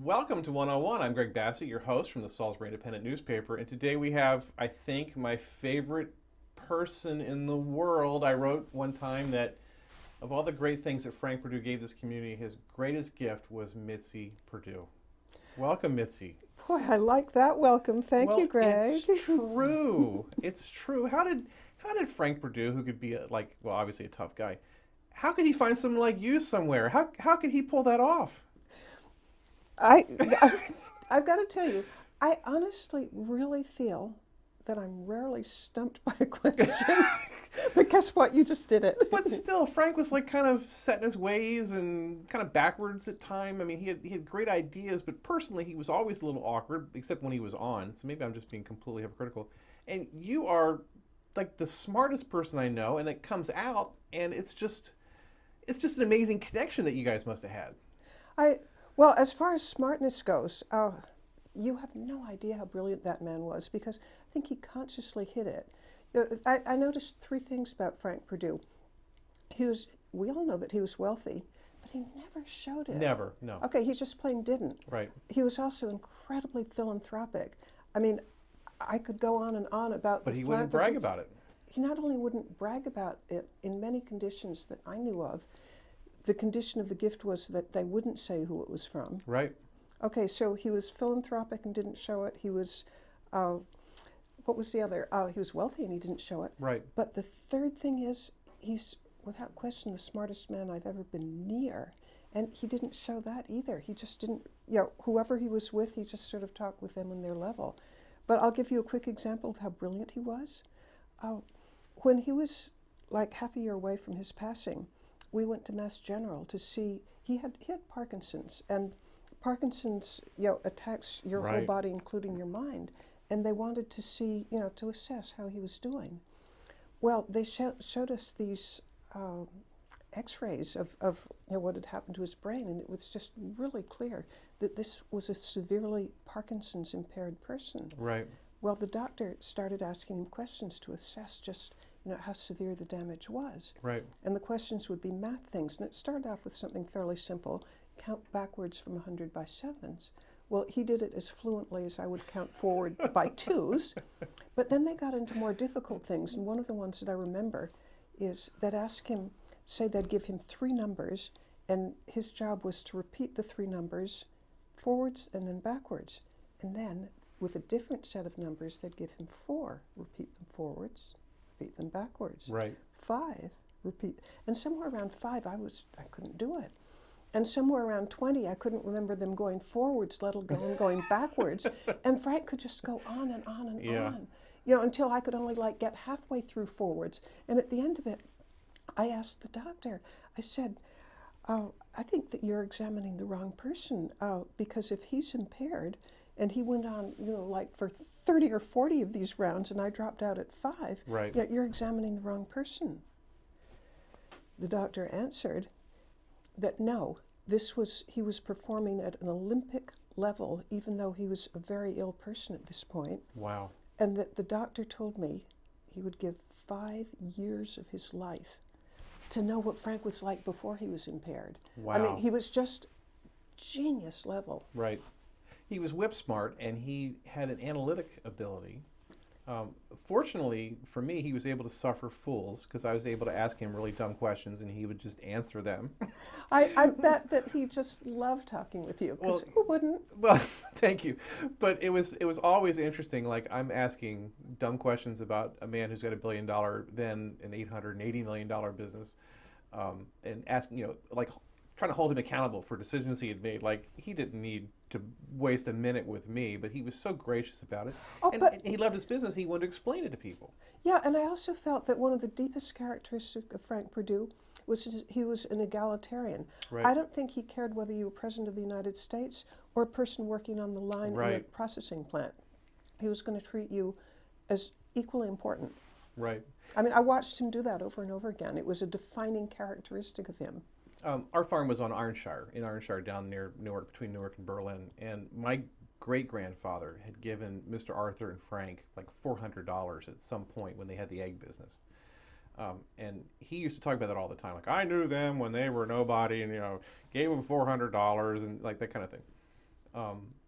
Welcome to 101. I'm Greg Bassett, your host from the Salisbury Independent newspaper, and today we have, I think, my favorite person in the world. I wrote one time that of all the great things that Frank Purdue gave this community, his greatest gift was Mitzi Perdue. Welcome, Mitzi. Boy, I like that welcome. Thank you, Greg. It's true. It's true. How did Frank Purdue, who could be obviously a tough guy, how could he find someone like you somewhere? How could he pull that off? I've got to tell you, I honestly really feel that I'm rarely stumped by a question. But guess what? You just did it. But still, Frank was like kind of set in his ways and kind of backwards at time. I mean, he had great ideas, but personally, he was always a little awkward, except when he was on. So maybe I'm just being completely hypocritical. And you are like the smartest person I know, and it comes out, and it's just an amazing connection that you guys must have had. Well, as far as smartness goes, you have no idea how brilliant that man was, because I think he consciously hid it. I noticed three things about Frank Purdue. We all know that he was wealthy, but he never showed it. Never, no. Okay, he just plain didn't. Right. He was also incredibly philanthropic. I mean, I could go on and on about But he wouldn't brag about it. He not only wouldn't brag about it in many conditions that I knew of. The condition of the gift was that they wouldn't say who it was from. Right. Okay, so he was philanthropic and didn't show it. He was, what was the other? He was wealthy and he didn't show it. Right. But the third thing is, he's without question the smartest man I've ever been near. And he didn't show that either. He just didn't, whoever he was with, he just sort of talked with them on their level. But I'll give you a quick example of how brilliant he was. When he was like half a year away from his passing, we went to Mass General to see, he had Parkinson's, and Parkinson's, attacks your whole body, including your mind, and they wanted to see, to assess how he was doing. Well, they showed us these x-rays of what had happened to his brain, and it was just really clear that this was a severely Parkinson's impaired person. Right. Well, the doctor started asking him questions to assess just how severe the damage was. Right. And the questions would be math things. And it started off with something fairly simple, count backwards from 100 by sevens. Well, he did it as fluently as I would count forward by twos. But then they got into more difficult things. And one of the ones that I remember is that asked him, say they'd give him three numbers, and his job was to repeat the three numbers forwards and then backwards. And then with a different set of numbers, they'd give him four, repeat them forwards, repeat them backwards. Right. 5, repeat. And somewhere around 5, I couldn't do it. And somewhere around 20, I couldn't remember them going forwards, let alone going backwards. And Frank could just go on and on and on, until I could only get halfway through forwards. And at the end of it, I asked the doctor, I said, I think that you're examining the wrong person, because if he's impaired, and he went on, for 30 or 40 of these rounds, and I dropped out at 5. Right. Yet you're examining the wrong person. The doctor answered that no, he was performing at an Olympic level, even though he was a very ill person at this point. Wow. And that the doctor told me he would give 5 years of his life to know what Frank was like before he was impaired. Wow. I mean, he was just genius level. Right. He was whip smart, and he had an analytic ability. Fortunately for me, he was able to suffer fools, because I was able to ask him really dumb questions, and he would just answer them. I bet that he just loved talking with you, because who wouldn't? Well, thank you. But it was always interesting. Like, I'm asking dumb questions about a man who's got $1 billion, then an $880 million business, and asking, trying to hold him accountable for decisions he had made. Like, he didn't need to waste a minute with me, but he was so gracious about it. Oh, And but he loved his business. He wanted to explain it to people. yeah, and I also felt that one of the deepest characteristics of Frank Purdue was he was an egalitarian. Right. I don't think he cared whether you were president of the United States or a person working on the line in a Right. processing plant. He was going to treat you as equally important. Right. I mean, I watched him do that over and over again. It was a defining characteristic of him. Our farm was on Ironshire, in Ironshire, down near Newark, between Newark and Berlin. And my great-grandfather had given Mr. Arthur and Frank like $400 at some point when they had the egg business. And he used to talk about that all the time. Like, I knew them when they were nobody and, gave them $400 and like that kind of thing.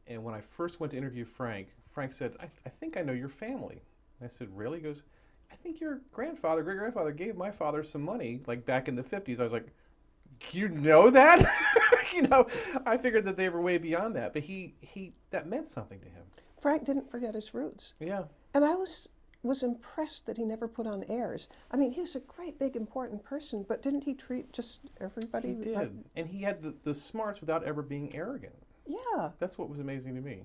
And when I first went to interview Frank, Frank said, I think I know your family. And I said, really? He goes, I think your great-grandfather gave my father some money, like back in the 50s. I was like, you know that? I figured that they were way beyond that, but he that meant something to him. Frank didn't forget his roots. Yeah. And I was impressed that he never put on airs. I mean, he was a great, big, important person, but didn't he treat just everybody? He did. And he had the smarts without ever being arrogant. Yeah. That's what was amazing to me.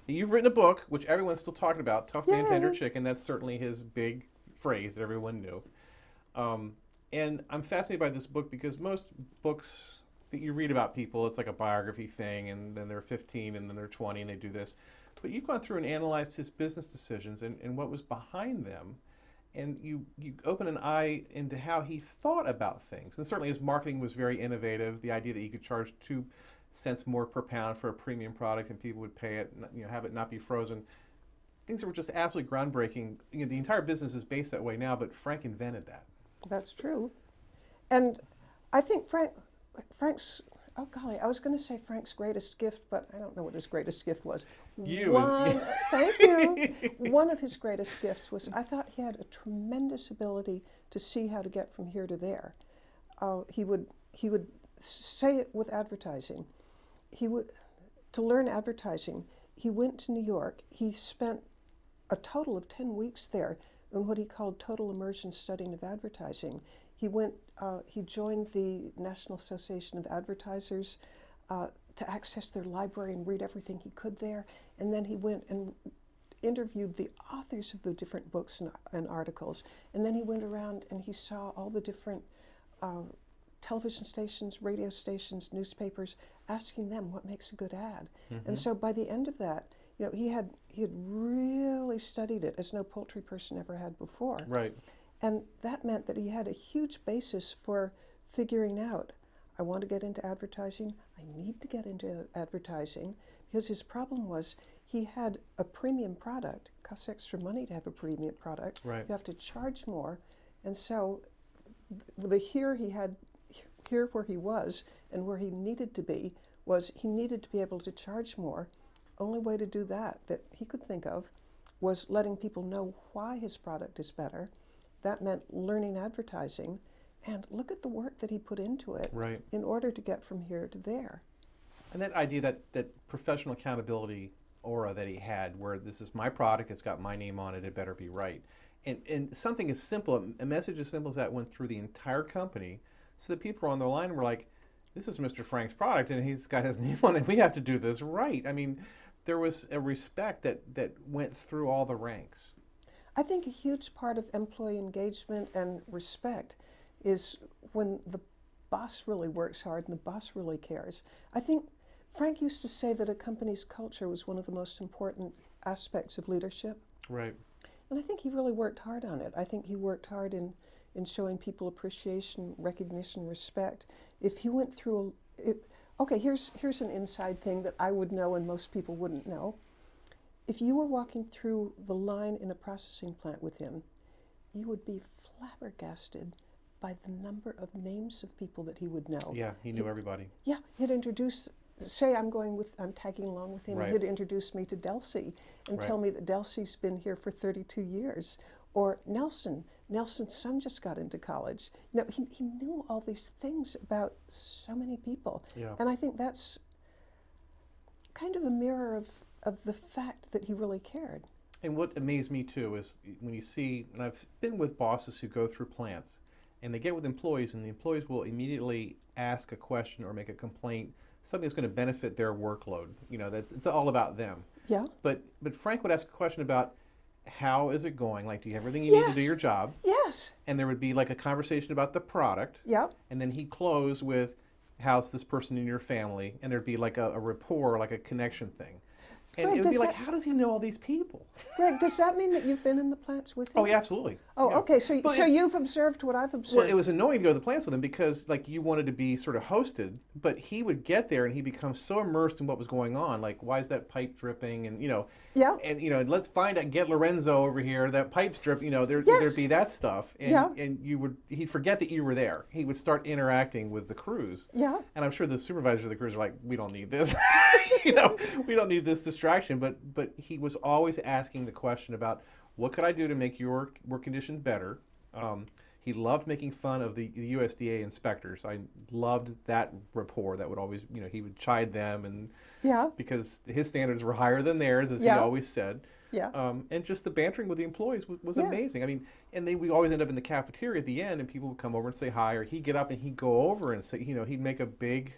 Now, you've written a book, which everyone's still talking about, Tough Man, Tender Chicken. That's certainly his big phrase that everyone knew. And I'm fascinated by this book because most books that you read about people, it's like a biography thing, and then they're 15, and then they're 20, and they do this. But you've gone through and analyzed his business decisions and what was behind them, and you open an eye into how he thought about things. And certainly his marketing was very innovative. The idea that you could charge 2 cents more per pound for a premium product and people would pay it, have it not be frozen. Things that were just absolutely groundbreaking. The entire business is based that way now, but Frank invented that. That's true. And I think Frank's, oh golly, I was going to say Frank's greatest gift, but I don't know what his greatest gift was. Thank you. One of his greatest gifts was I thought he had a tremendous ability to see how to get from here to there. He would say it with advertising. To learn advertising, he went to New York. He spent a total of 10 weeks there in what he called total immersion studying of advertising. He joined the National Association of Advertisers to access their library and read everything he could there. And then he went and interviewed the authors of the different books and articles. And then he went around and he saw all the different television stations, radio stations, newspapers, asking them what makes a good ad. Mm-hmm. And so by the end of that, he had really studied it as no poultry person ever had before. Right. And that meant that he had a huge basis for figuring out, I want to get into advertising, I need to get into advertising, because his problem was he had a premium product. It costs extra money to have a premium product. Right. You have to charge more. And so here where he was and where he needed to be was he needed to be able to charge more. Only way to do that he could think of was letting people know why his product is better. That meant learning advertising, and look at the work that he put into it in order to get from here to there. And that idea, that professional accountability aura that he had, where this is my product, it's got my name on it, it better be right. And something as simple, a message as simple as that went through the entire company, so that people on the line were like, this is Mr. Frank's product, and he's got his name on it, we have to do this right. I mean, there was a respect that went through all the ranks. I think a huge part of employee engagement and respect is when the boss really works hard and the boss really cares. I think Frank used to say that a company's culture was one of the most important aspects of leadership. Right. And I think he really worked hard on it. I think he worked hard in showing people appreciation, recognition, respect. If he went through here's an inside thing that I would know and most people wouldn't know. If you were walking through the line in a processing plant with him, you would be flabbergasted by the number of names of people that he would know. Yeah, he knew everybody. Yeah, he'd introduce, say I'm tagging along with him, right. He'd introduce me to Delcy and right. tell me that Delcy's been here for 32 years. Or Nelson's son just got into college. He knew all these things about so many people. Yeah. And I think that's kind of a mirror of the fact that he really cared. And what amazed me too is when you see, and I've been with bosses who go through plants, and they get with employees, and the employees will immediately ask a question or make a complaint, something that's going to benefit their workload. It's all about them. Yeah. But Frank would ask a question about, how is it going? Like, do you have everything you need to do your job? Yes. And there would be like a conversation about the product. Yeah. And then he'd close with, how's this person in your family? And there'd be like a rapport, like a connection thing. And Greg, it would be like, how does he know all these people? Greg, does that mean that you've been in the plants with him? Oh, yeah, absolutely. Oh, yeah. okay. So you've observed what I've observed. Well, it was annoying to go to the plants with him because, like, you wanted to be sort of hosted, but he would get there and he'd become so immersed in what was going on. Like, why is that pipe dripping? And, Yeah. And, let's find out, get Lorenzo over here, that pipe's dripping, there'd be that stuff. And, Yeah. and he'd forget that you were there. He would start interacting with the crews. Yeah. And I'm sure the supervisors of the crews are like, we don't need this. We don't need this distraction. But he was always asking the question about, what could I do to make your work conditions better? He loved making fun of the USDA inspectors. I loved that rapport. That would always, he would chide them, and because his standards were higher than theirs, as he always said. Yeah. And just the bantering with the employees was amazing. I mean, and then we always end up in the cafeteria at the end, and people would come over and say hi, or he'd get up and he'd go over and say, he'd make a big,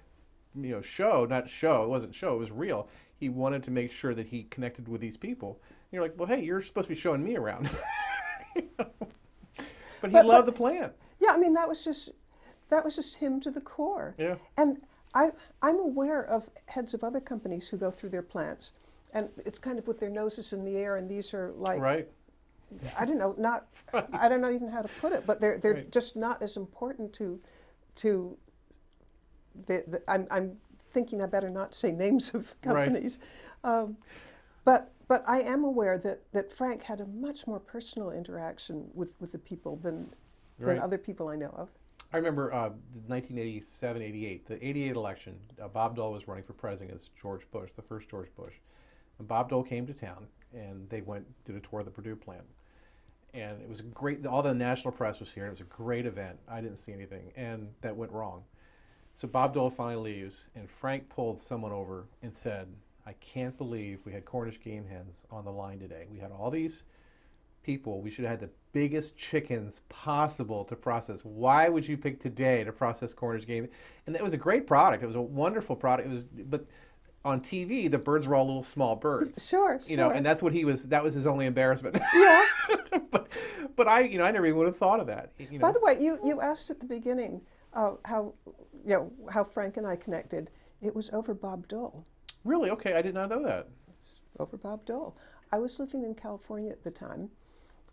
show. Not show. It wasn't show. It was real. He wanted to make sure that he connected with these people. And you're like, well, hey, you're supposed to be showing me around. But he loved the plant. Yeah, I mean that was just him to the core. Yeah. And I'm aware of heads of other companies who go through their plants, and it's kind of with their noses in the air, and these are like, right. I don't know, not right. I don't know even how to put it, but they're right. just not as important to I'm thinking I better not say names of companies, right. But I am aware that Frank had a much more personal interaction with the people than right. other people I know of. I remember 1987, 88, the 88 election. Bob Dole was running for president as George Bush, the first George Bush. And Bob Dole came to town, and they did a tour of the Purdue plant. And it was great. All the national press was here. It was a great event. I didn't see anything, and that went wrong. So Bob Dole finally leaves, and Frank pulled someone over and said, I can't believe we had Cornish game hens on the line today. We had all these people. We should have had the biggest chickens possible to process. Why would you pick today to process Cornish game? And it was a great product. It was a wonderful product. But on TV, the birds were all little small birds. Sure. And that's what that was his only embarrassment. Yeah. but I never even would have thought of that. By the way, you asked at the beginning how Frank and I connected. It was over Bob Dole. Really? Okay, I did not know that. It's over Bob Dole. I was living in California at the time,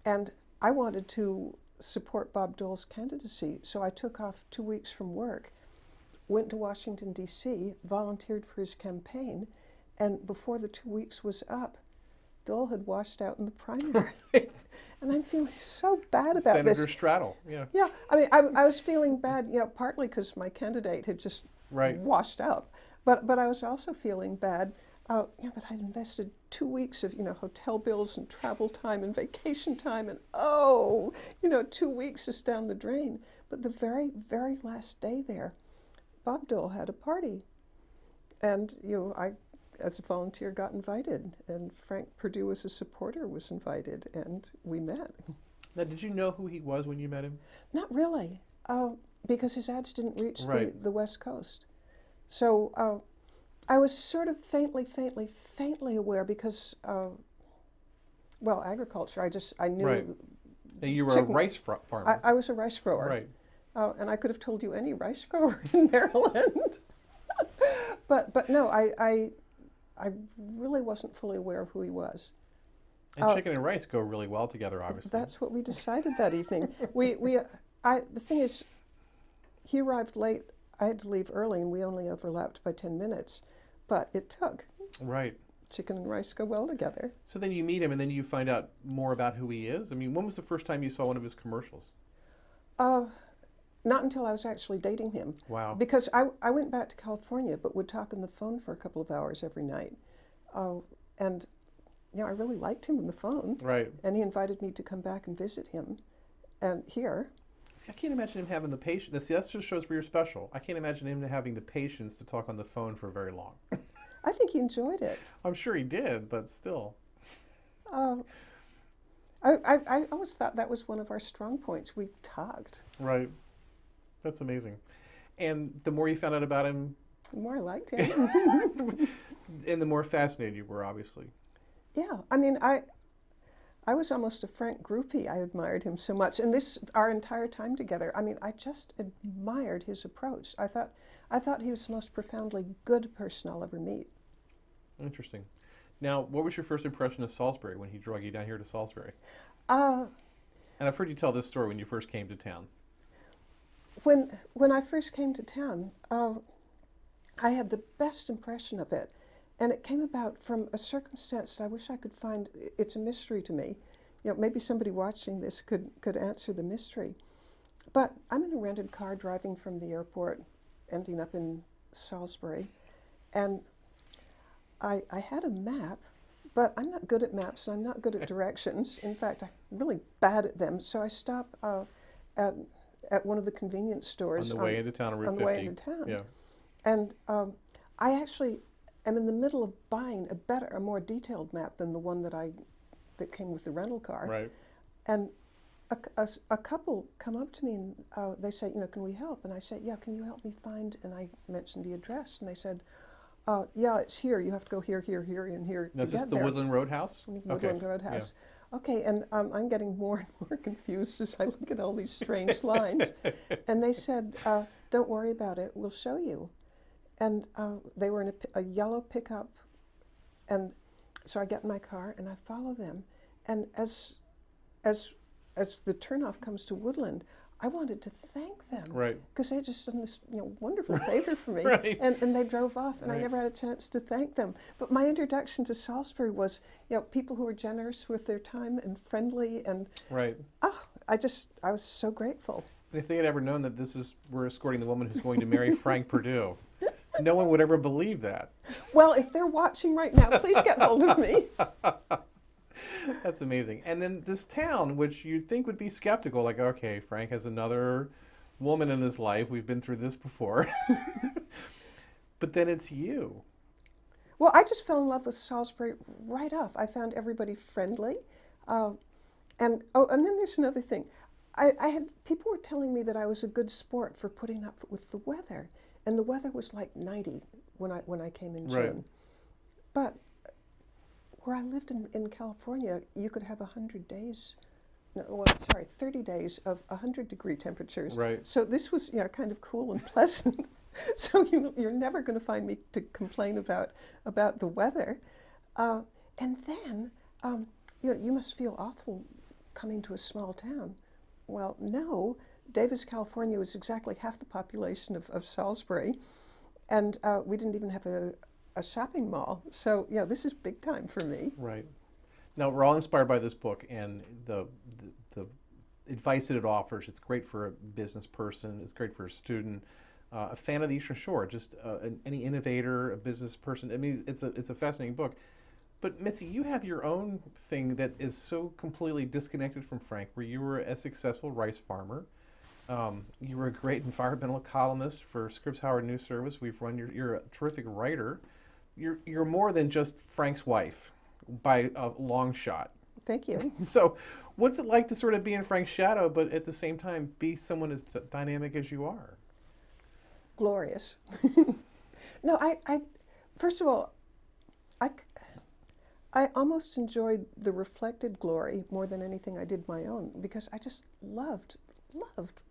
and I wanted to support Bob Dole's candidacy, so I took off 2 weeks from work, went to Washington, D.C., volunteered for his campaign, and before the 2 weeks was up, Dole had washed out in the primary. And I'm feeling so bad about Senator this. Straddle, yeah. Yeah, I mean, I was feeling bad, partly because my candidate had just right. washed out. But I was also feeling bad, that I'd invested 2 weeks of, hotel bills and travel time and vacation time, and 2 weeks is down the drain. But the very, very last day there, Bob Dole had a party. And, I, as a volunteer, got invited. And Frank Purdue, as a supporter, was invited, and we met. Now, did you know who he was when you met him? Not really, because his ads didn't reach right. the West Coast. So I was sort of faintly aware because, agriculture, I knew. Right. Now you were a rice farmer. I was a rice grower. Right. And I could have told you any rice grower in Maryland. but no, I really wasn't fully aware of who he was. And chicken and rice go really well together, obviously. That's what we decided that evening. The thing is, he arrived late. I had to leave early, and we only overlapped by 10 minutes, but it took. Right. Chicken and rice go well together. So then you meet him, and then you find out more about who he is? I mean, when was the first time you saw one of his commercials? Not until I was actually dating him. Wow. Because I went back to California, but would talk on the phone for a couple of hours every night. And, I really liked him on the phone. Right. And he invited me to come back and visit him. And here... See, I can't imagine him having the patience. That just shows where you're special. I can't imagine him having the patience to talk on the phone for very long. I think he enjoyed it. I'm sure he did, but still. I always thought that was one of our strong points. We talked. Right. That's amazing. And the more you found out about him, The more I liked him. and the more fascinated you were, obviously. Yeah, I mean, I was almost a Frank groupie. I admired him so much, and this our entire time together. I mean, I just admired his approach. I thought he was the most profoundly good person I'll ever meet. Interesting. Now, what was your first impression of Salisbury when he drug you down here to Salisbury? Uh, And I've heard you tell this story when you first came to town. when I first came to town, I had the best impression of it, and it came about from a circumstance that I wish I could find. It's a mystery to me. You know, maybe somebody watching this could answer the mystery. But I'm in a rented car driving from the airport, ending up in Salisbury, and I had a map, but I'm not good at maps, and I'm not good at directions. In fact, I'm really bad at them. So I stop at one of the convenience stores On the way into town on Route 50. the way into town. Yeah. And I actually am in the middle of buying a more detailed map than the one that came with the rental car. Right. And a couple come up to me and they say, can we help? And I say, yeah, can you help me find? And I mentioned the address, and they said, yeah, it's here. You have to go here, here, here, and here. Now, is to this get the there. Woodland Roadhouse? Woodland Roadhouse. Okay, and I'm getting more and more confused as I look at all these strange lines. And they said, don't worry about it. We'll show you. And they were in a yellow pickup. And so I get in my car and I follow them. And as the turnoff comes to Woodland, I wanted to thank them. Right. Because they had just done this wonderful favor for me. Right. And they drove off, and Right. I never had a chance to thank them. But my introduction to Salisbury was, people who were generous with their time and friendly. And Right. I was so grateful. And if they had ever known that we're escorting the woman who's going to marry Frank Purdue, no one would ever believe that. Well, if they're watching right now, please get hold of me. That's amazing. And then this town, which you'd think would be skeptical, like, okay, Frank has another woman in his life. We've been through this before. But then it's you. Well, I just fell in love with Salisbury right off. I found everybody friendly. And then there's another thing. People were telling me that I was a good sport for putting up with the weather. And the weather was like 90 when I came in June. Right. But where I lived in California, you could have 30 days of 100-degree temperatures. Right. So this was kind of cool and pleasant. So you're never going to find me to complain about the weather. And then you must feel awful coming to a small town. Well, no. Davis, California was exactly half the population of Salisbury, and we didn't even have a shopping mall. So this is big time for me. Right. Now, we're all inspired by this book and the advice that it offers. It's great for a business person. It's great for a student, a fan of the Eastern Shore, just any innovator, a business person. I mean, it's a fascinating book. But Mitzi, you have your own thing that is so completely disconnected from Frank, where you were a successful rice farmer. You were a great environmental columnist for Scripps Howard News Service. You're a terrific writer. You're more than just Frank's wife by a long shot. Thank you. So what's it like to sort of be in Frank's shadow, but at the same time be someone as dynamic as you are? Glorious. No, I first of all, I almost enjoyed the reflected glory more than anything I did my own, because I just loved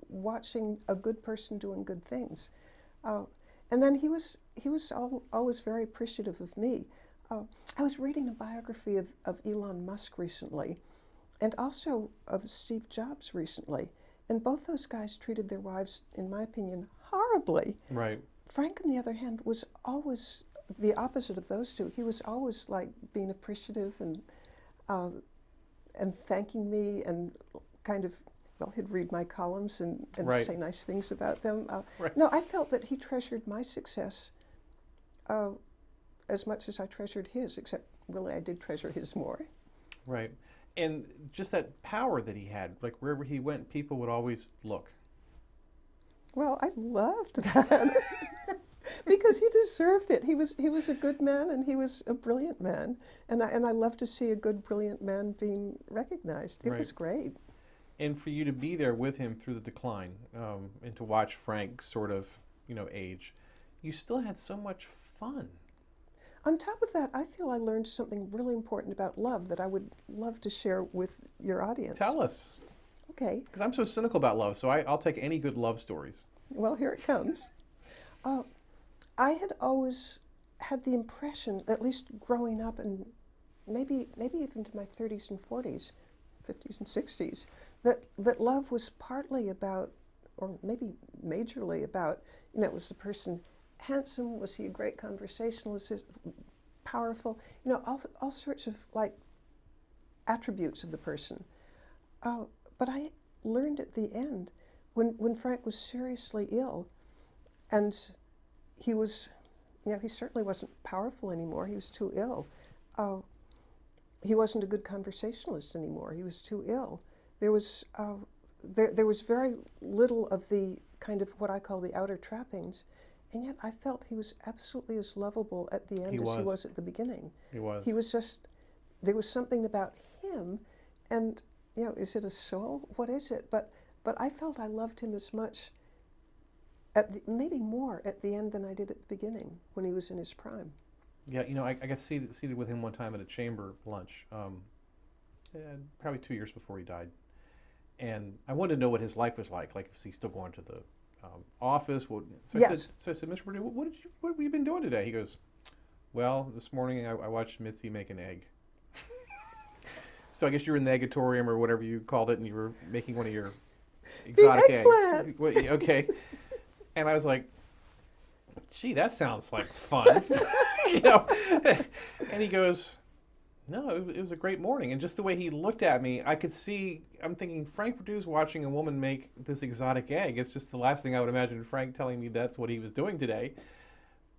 watching a good person doing good things. And then he was always very appreciative of me. I was reading a biography of Elon Musk recently, and also of Steve Jobs recently. And both those guys treated their wives, in my opinion, horribly. Right. Frank, on the other hand, was always the opposite of those two. He was always like being appreciative and thanking me, and kind of, he'd read my columns and Right. say nice things about them. Right. No, I felt that he treasured my success as much as I treasured his, except really I did treasure his more. Right. And just that power that he had, like wherever he went, people would always look. Well, I loved that. Because he deserved it. He was a good man, and he was a brilliant man. And I love to see a good, brilliant man being recognized. It Right. was great. and for you to be there with him through the decline, and to watch Frank sort of, age, you still had so much fun. On top of that, I feel I learned something really important about love that I would love to share with your audience. Tell us. Okay. Because I'm so cynical about love, so I'll take any good love stories. Well, here it comes. I had always had the impression, at least growing up, and maybe even to my 30s and 40s, 50s and 60s, that love was partly about, or maybe majorly about, was the person handsome? Was he a great conversationalist? Powerful? All sorts of attributes of the person. But I learned at the end, when Frank was seriously ill, and he was, he certainly wasn't powerful anymore. He was too ill. He wasn't a good conversationalist anymore. He was too ill. There was very little of the kind of what I call the outer trappings, and yet I felt he was absolutely as lovable at the end as he was at the beginning. He was. He was just, there was something about him, and is it a soul? What is it? But I felt I loved him as much, maybe more at the end than I did at the beginning when he was in his prime. Yeah, I got seated with him one time at a chamber lunch, probably 2 years before he died. And I wanted to know what his life was like is he still going to the office? Yes. I said, Mr. Purdue, what have you been doing today? He goes, well, this morning I watched Mitzi make an egg. So I guess you were in the eggatorium or whatever you called it, and you were making one of your exotic eggs. Okay. And I was like, gee, that sounds like fun. And he goes, no, it was a great morning. And just the way he looked at me, I could see, I'm thinking, Frank Purdue's watching a woman make this exotic egg. It's just the last thing I would imagine Frank telling me that's what he was doing today.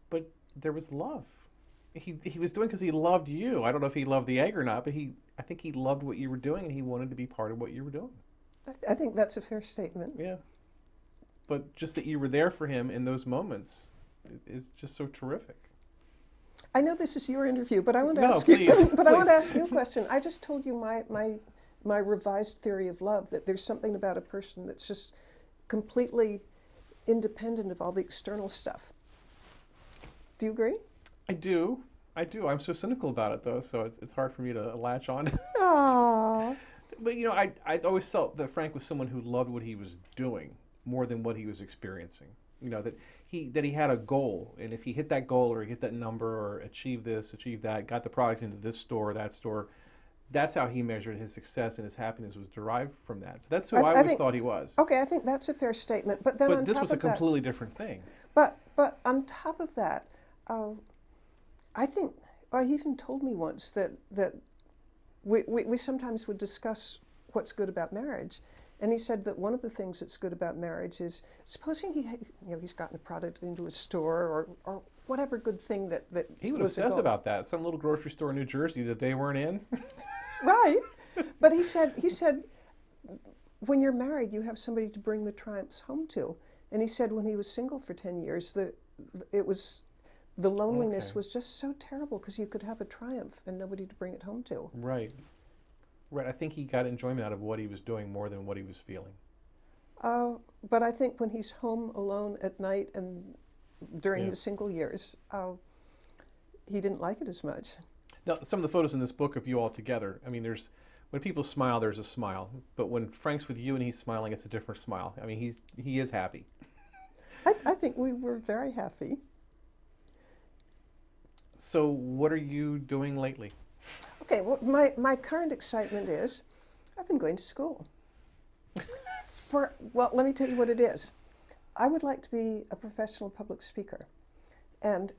But there was love. He was doing because he loved you. I don't know if he loved the egg or not, but I think he loved what you were doing, and he wanted to be part of what you were doing. I think that's a fair statement. Yeah. But just that you were there for him in those moments is just so terrific. I know this is your interview, but I want to No, ask please, you. But please. I want to ask you a question. I just told you my revised theory of love, that there's something about a person that's just completely independent of all the external stuff. Do you agree? I do. I'm so cynical about it, though, so it's hard for me to latch on. Aww. But I always felt that Frank was someone who loved what he was doing more than what he was experiencing. That he had a goal, and if he hit that goal or he hit that number or achieved this, achieved that, got the product into this store, that store, that's how he measured his success, and his happiness was derived from that. So that's who I always thought he was. Okay, I think that's a fair statement. But then this was a completely different thing. But on top of that, I think he even told me once that we sometimes would discuss what's good about marriage. And he said that one of the things that's good about marriage is, supposing he's gotten a product into a store or whatever good thing that he would obsess about that. Some little grocery store in New Jersey that they weren't in. Right. But he said when you're married, you have somebody to bring the triumphs home to. And he said when he was single for 10 years, the loneliness was just so terrible because you could have a triumph and nobody to bring it home to. Right. Right, I think he got enjoyment out of what he was doing more than what he was feeling. But I think when he's home alone at night and during his single years, he didn't like it as much. Now, some of the photos in this book of you all together, I mean, when people smile, there's a smile. But when Frank's with you and he's smiling, it's a different smile. I mean, he is happy. I think we were very happy. So what are you doing lately? Okay, well, my current excitement is I've been going to school. Let me tell you what it is. I would like to be a professional public speaker. And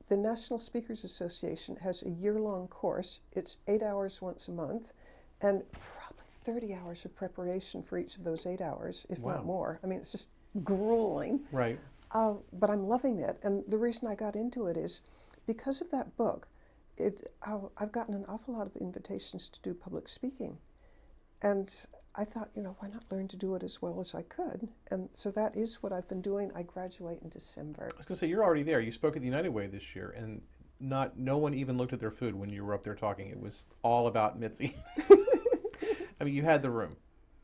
the National Speakers Association has a year-long course. It's 8 hours once a month, and probably 30 hours of preparation for each of those 8 hours, if not more. I mean, it's just grueling. Right. But I'm loving it. And the reason I got into it is because of that book. I've gotten an awful lot of invitations to do public speaking. And I thought, why not learn to do it as well as I could? And so that is what I've been doing. I graduate in December. I was going to say, you're already there. You spoke at the United Way this year, and no one even looked at their food when you were up there talking. It was all about Mitzi. I mean, you had the room.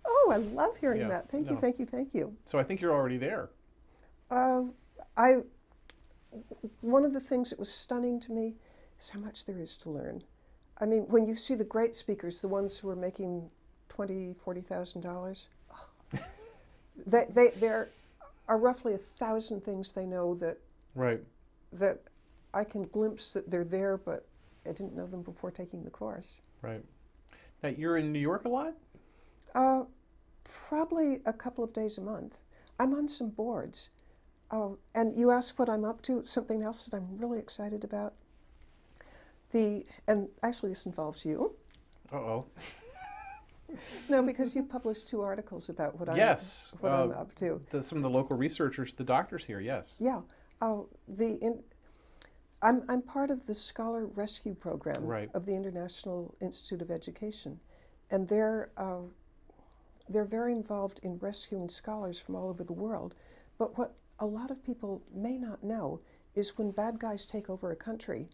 Oh, Oh, I love hearing Yeah, that. Thank you, no. thank you, thank you. So I think you're already there. Uh, I One of the things that was stunning to me is how much there is to learn. I mean, when you see the great speakers, the ones who are making $40,000, there are roughly 1,000 things they know Right. that I can glimpse that they're there, but I didn't know them before taking the course. Right. Now, you're in New York a lot? Uh, Probably a couple of days a month. I'm on some boards. And you ask what I'm up to, something else that I'm really excited about. And actually this involves you. Uh-oh. No, because you published 2 articles about what Yes. I'm up to. Some of the local researchers, the doctors here, yes. Yeah. I'm part of the Scholar Rescue Program Right. of the International Institute of Education. And they're very involved in rescuing scholars from all over the world. But what a lot of people may not know is when bad guys take over a country,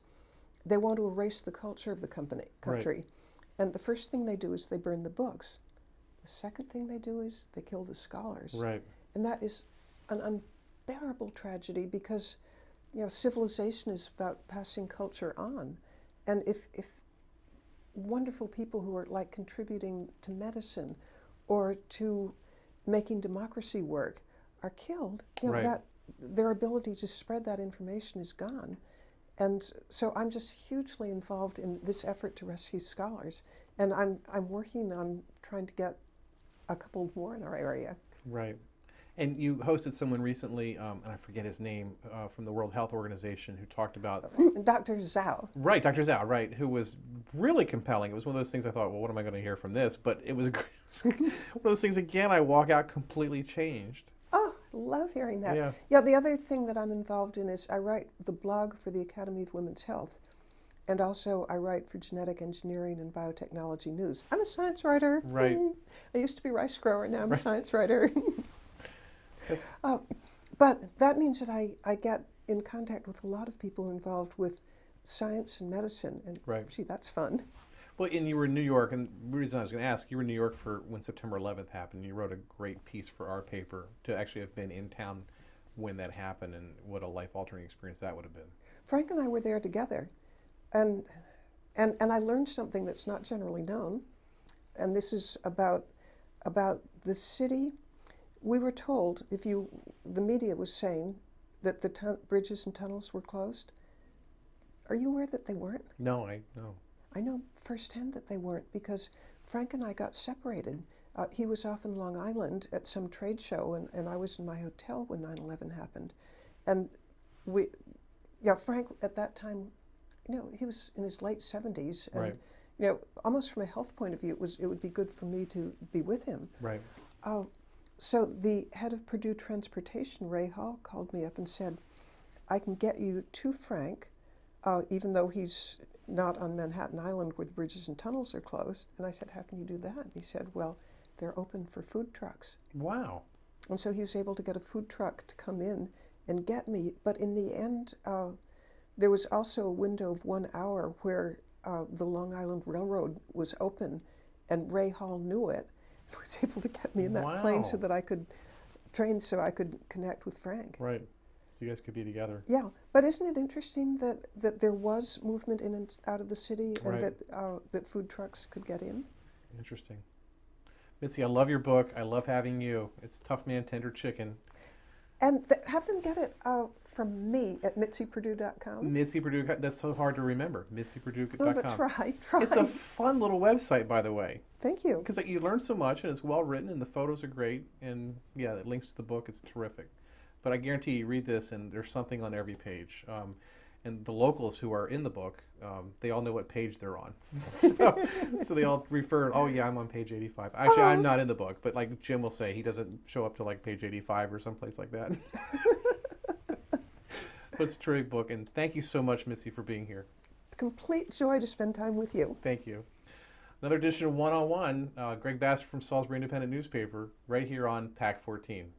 they want to erase the culture of the country. Right. And the first thing they do is they burn the books. The second thing they do is they kill the scholars. Right. And that is an unbearable tragedy because, civilization is about passing culture on. And if wonderful people who are like contributing to medicine or to making democracy work are killed, Right. that their ability to spread that information is gone. And so I'm just hugely involved in this effort to rescue scholars. And I'm working on trying to get a couple more in our area. Right. And you hosted someone recently, and I forget his name, from the World Health Organization, who talked about... Dr. Zhao. Right, Dr. Zhao, right, who was really compelling. It was one of those things I thought, well, what am I going to hear from this? But it was one of those things, again, I walk out completely changed. Oh, love hearing that. Yeah. Yeah, the other thing that I'm involved in is I write the blog for the Academy of Women's Health. And also I write for Genetic Engineering and Biotechnology News. I'm a science writer. Right. I used to be a rice grower, now I'm a science writer. That's... But that means that I get in contact with a lot of people involved with science and medicine. And Right. gee, that's fun. Well, and you were in New York, and the reason I was going to ask, you were in New York for when September 11th happened. You wrote a great piece for our paper to actually have been in town when that happened, and what a life-altering experience that would have been. Frank and I were there together. And I learned something that's not generally known. And this is about the city. We were told, the media was saying that the bridges and tunnels were closed. Are you aware that they weren't? No. I know firsthand that they weren't because Frank and I got separated. He was off in Long Island at some trade show, and I was in my hotel when 9/11 happened. And Frank at that time, he was in his late 70s, and Right. Almost from a health point of view, it would be good for me to be with him. Right. So the head of Purdue Transportation, Ray Hall, called me up and said, I can get you to Frank, even though he's not on Manhattan Island where the bridges and tunnels are closed. And I said, how can you do that? And he said, well, they're open for food trucks. Wow. And so he was able to get a food truck to come in and get me. But in the end, there was also a window of 1 hour where the Long Island Railroad was open, and Ray Hall knew it. Was able to get me in that plane so that I could train, so I could connect with Frank. Right. So you guys could be together. Yeah, but isn't it interesting that there was movement in and out of the city, and Right. that food trucks could get in? Interesting. Mitzi, I love your book. I love having you. It's Tough Man, Tender Chicken. And have them get it from me at MitziPerdue.com. Mitzi Perdue, that's so hard to remember. MitziPerdue.com. Oh, but try. It's a fun little website, by the way. Thank you. Because you learn so much, and it's well written, and the photos are great, and yeah, it links to the book. It's terrific. But I guarantee you read this, and there's something on every page. And the locals who are in the book, they all know what page they're on. So they all refer, oh yeah, I'm on page 85. Actually, I'm not in the book, but like Jim will say, he doesn't show up to like page 85 or someplace like that. But it's a terrific book, and thank you so much, Mitzi, for being here. Complete joy to spend time with you. Thank you. Another edition of One on One, Greg Bassett from Salisbury Independent Newspaper, right here on PAC 14.